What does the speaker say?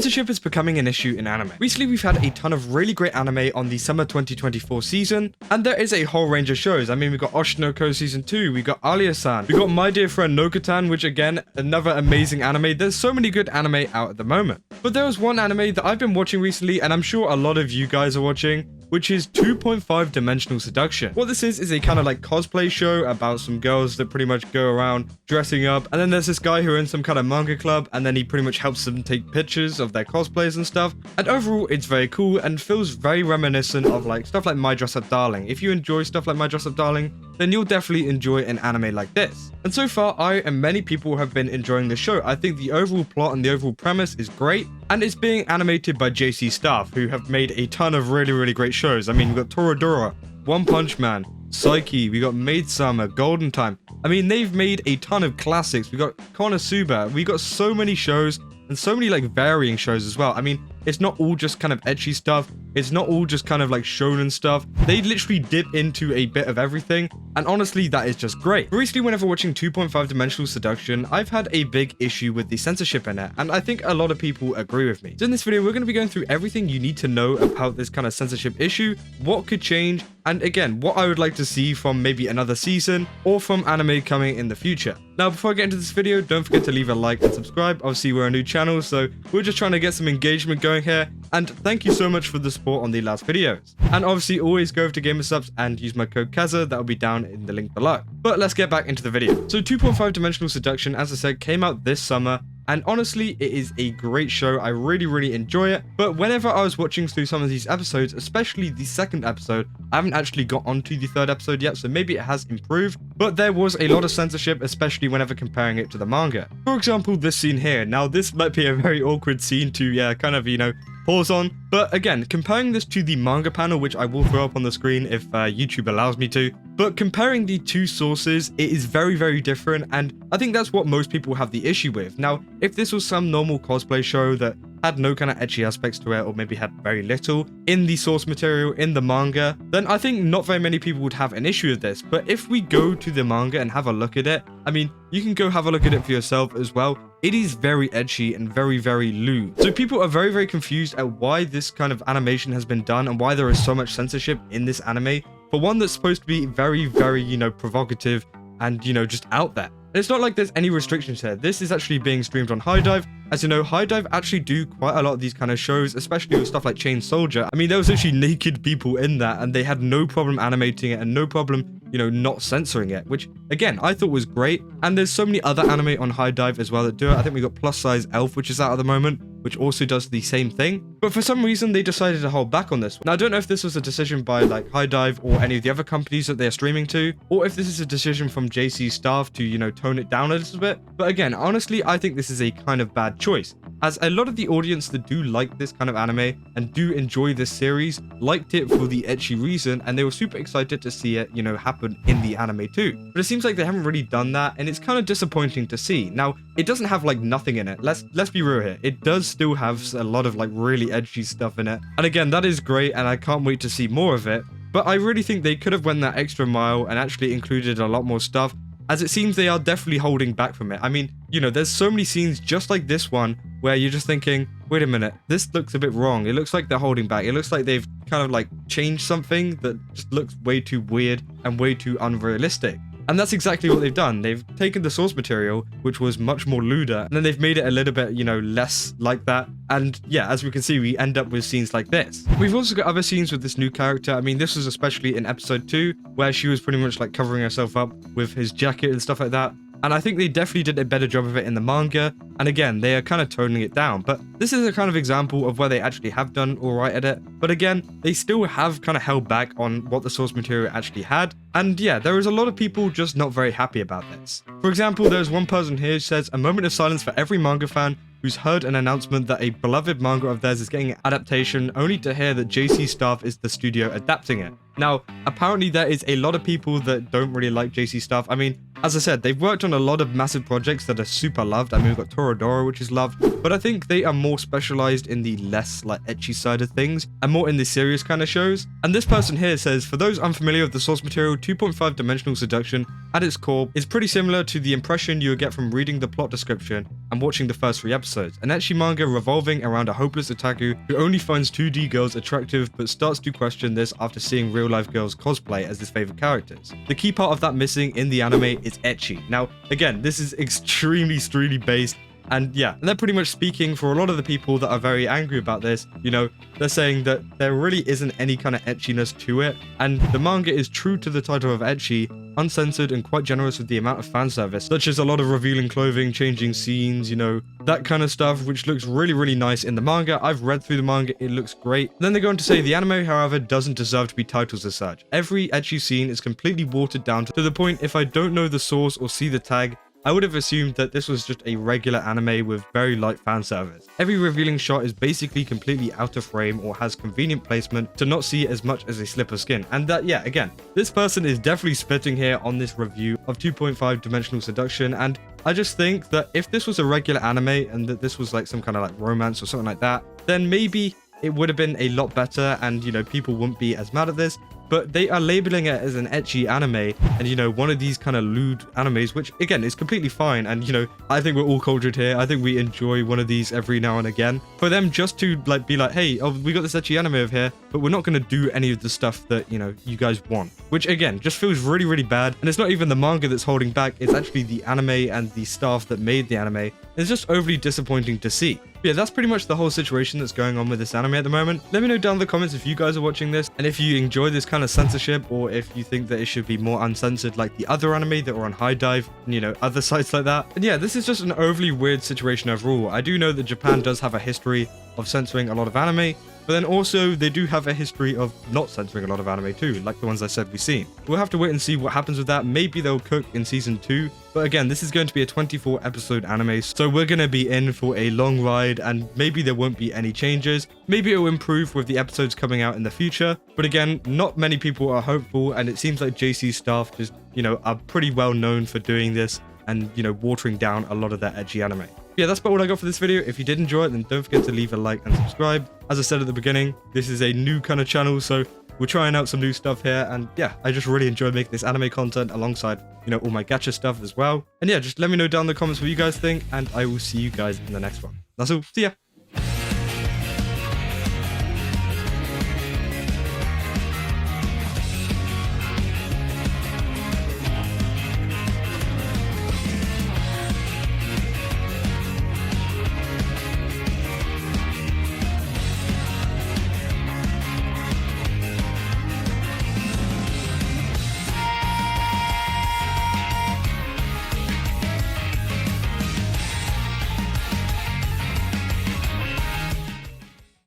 Censorship is becoming an issue in anime. Recently, we've had a ton of really great anime on the summer 2024 season, and there is a whole range of shows. I mean, we've got Oshinoko Season 2, we got Alia-san, we got My Dear Friend Nokotan, which again, another amazing anime. There's so many good anime out at the moment. But there was one anime that I've been watching recently, and I'm sure a lot of you guys are watching, which is 2.5 Dimensional Seduction. What this is a kind of like cosplay show about some girls that pretty much go around dressing up, and then there's this guy who owns some kind of manga club, and then he pretty much helps them take pictures of their cosplays and stuff. And overall, it's very cool and feels very reminiscent of like stuff like My Dress Up Darling. If you enjoy stuff like My Dress Up Darling, then you'll definitely enjoy an anime like this. And so far, I and many people have been enjoying the show. I think the overall plot and the overall premise is great, and it's being animated by JC Staff, who have made a ton of really great shows. I mean, we've got Toradora, One Punch Man, Psyche, we got Maid Summer, Golden Time. I mean, they've made a ton of classics. We got Konosuba, we got so many shows, and so many like varying shows as well. I mean, it's not all just kind of ecchi stuff. It's not all just kind of like shonen stuff. They literally dip into a bit of everything. And honestly, that is just great. Recently, whenever watching 2.5 Dimensional Seduction, I've had a big issue with the censorship in it. And I think a lot of people agree with me. So in this video, we're going to be going through everything you need to know about this kind of censorship issue, what could change, and again, what I would like to see from maybe another season or from anime coming in the future. Now, before I get into this video, don't forget to leave a like and subscribe. Obviously, we're a new channel, so we're just trying to get some engagement going here. And thank you so much for the support on the last videos. And obviously, always go over to GamerSubs and use my code Kaza. That will be down in the link below. But let's get back into the video. So 2.5 Dimensional Seduction, as I said, came out this summer. And honestly, it is a great show. I really enjoy it. But whenever I was watching through some of these episodes, especially the second episode, I haven't actually got onto the third episode yet, so maybe it has improved. But there was a lot of censorship, especially whenever comparing it to the manga. For example, this scene here. Now, this might be a very awkward scene to, kind of, pause on. But again, comparing this to the manga panel, which I will throw up on the screen if YouTube allows me to, but comparing the two sources, it is very different, and I think that's what most people have the issue with. Now, if this was some normal cosplay show that had no kind of ecchi aspects to it, or maybe had very little in the source material, in the manga, then I think not very many people would have an issue with this. But if we go to the manga and have a look at it, I mean, you can go have a look at it for yourself as well. It is very ecchi and very lewd. So people are very confused at why this kind of animation has been done and why there is so much censorship in this anime for one that's supposed to be very provocative and, just out there. And it's not like there's any restrictions here. This is actually being streamed on High Dive. As you know, High Dive actually do quite a lot of these kind of shows, especially with stuff like Chain Soldier. I mean, there was actually naked people in that, and they had no problem animating it and no problem, not censoring it, which, again, I thought was great. And there's so many other anime on High Dive as well that do it. I think we got Plus Size Elf, which is out at the moment, which also does the same thing. But for some reason, they decided to hold back on this one. Now, I don't know if this was a decision by like High Dive or any of the other companies that they're streaming to, or if this is a decision from JC Staff to, tone it down a little bit. But again, honestly, I think this is a kind of bad choice, as a lot of the audience that do like this kind of anime and do enjoy this series liked it for the ecchi reason, and they were super excited to see it, happen in the anime too. But it seems like they haven't really done that, and it's kind of disappointing to see. Now, it doesn't have like nothing in it. Let's be real here. It does still have a lot of like really edgy stuff in it. And again, that is great, and I can't wait to see more of it. But I really think they could have went that extra mile and actually included a lot more stuff, as it seems they are definitely holding back from it. I mean, there's so many scenes just like this one where you're just thinking, wait a minute, this looks a bit wrong. It looks like they're holding back. It looks like they've kind of like changed something that just looks way too weird and way too unrealistic. And that's exactly what they've done. They've taken the source material, which was much more lewder, and then they've made it a little bit, less like that. And yeah, as we can see, we end up with scenes like this. We've also got other scenes with this new character. I mean, this was especially in episode 2, where she was pretty much like covering herself up with his jacket and stuff like that. And I think they definitely did a better job of it in the manga. And again, they are kind of toning it down. But this is a kind of example of where they actually have done all right at it. But again, they still have kind of held back on what the source material actually had. And yeah, there is a lot of people just not very happy about this. For example, there's one person here who says, "A moment of silence for every manga fan who's heard an announcement that a beloved manga of theirs is getting an adaptation, only to hear that JC Staff is the studio adapting it." Now, apparently there is a lot of people that don't really like JC Staff. I mean, As I said, they've worked on a lot of massive projects that are super loved. I mean, we've got Toradora, which is loved, but I think they are more specialized in the less like ecchi side of things and more in the serious kind of shows. And this person here says, for those unfamiliar with the source material, 2.5 Dimensional Seduction at its core is pretty similar to the impression you would get from reading the plot description and watching the first 3 episodes. An ecchi manga revolving around a hopeless otaku who only finds 2D girls attractive but starts to question this after seeing real life girls cosplay as his favorite characters. The key part of that missing in the anime is ecchi. Now, again, this is extremely based. And yeah, they're pretty much speaking for a lot of the people that are very angry about this. You know, they're saying that there really isn't any kind of etchiness to it. And the manga is true to the title of ecchi, uncensored and quite generous with the amount of fan service, such as a lot of revealing clothing, changing scenes, you know, that kind of stuff, which looks really nice in the manga. I've read through the manga, it looks great. Then they go on to say the anime, however, doesn't deserve to be titled as such. Every ecchi scene is completely watered down to the point if I don't know the source or see the tag, I would have assumed that this was just a regular anime with very light fan service. Every revealing shot is basically completely out of frame or has convenient placement to not see as much as a slip of skin. And that, yeah, again, this person is definitely spitting here on this review of 2.5 Dimensional Seduction, and I just think that if this was a regular anime and that this was like some kind of like romance or something like that, then maybe it would have been a lot better and, you know, people wouldn't be as mad at this. But they are labeling it as an ecchi anime and, you know, one of these kind of lewd animes, which again is completely fine. And, you know, I think we're all cultured here. I think we enjoy one of these every now and again. For them just to like be like, hey, oh, we got this ecchi anime over here, but we're not going to do any of the stuff that, you know, you guys want, which again just feels really bad. And it's not even the manga that's holding back. It's actually the anime and the staff that made the anime. It's just overly disappointing to see. But yeah, that's pretty much the whole situation that's going on with this anime at the moment. Let me know down in the comments if you guys are watching this and if you enjoy this kind of censorship, or if you think that it should be more uncensored like the other anime that were on High Dive and, you know, other sites like that. And yeah, this is just an overly weird situation overall. I do know that Japan does have a history of censoring a lot of anime, but then also they do have a history of not censoring a lot of anime too, like the ones I said we've seen. We'll have to wait and see what happens with that. Maybe they'll cook in season 2. But again, this is going to be a 24 episode anime, so we're going to be in for a long ride, and maybe there won't be any changes. Maybe it will improve with the episodes coming out in the future. But again, not many people are hopeful, and it seems like JC's staff just, you know, are pretty well known for doing this and, you know, watering down a lot of their ecchi anime. Yeah, that's about what I got for this video. If you did enjoy it, then don't forget to leave a like and subscribe. As I said at the beginning, this is a new kind of channel, so we're trying out some new stuff here, and yeah, I just really enjoy making this anime content alongside, you know, all my gacha stuff as well. And yeah, just let me know down in the comments what you guys think, and I will see you guys in the next one. That's all. See ya!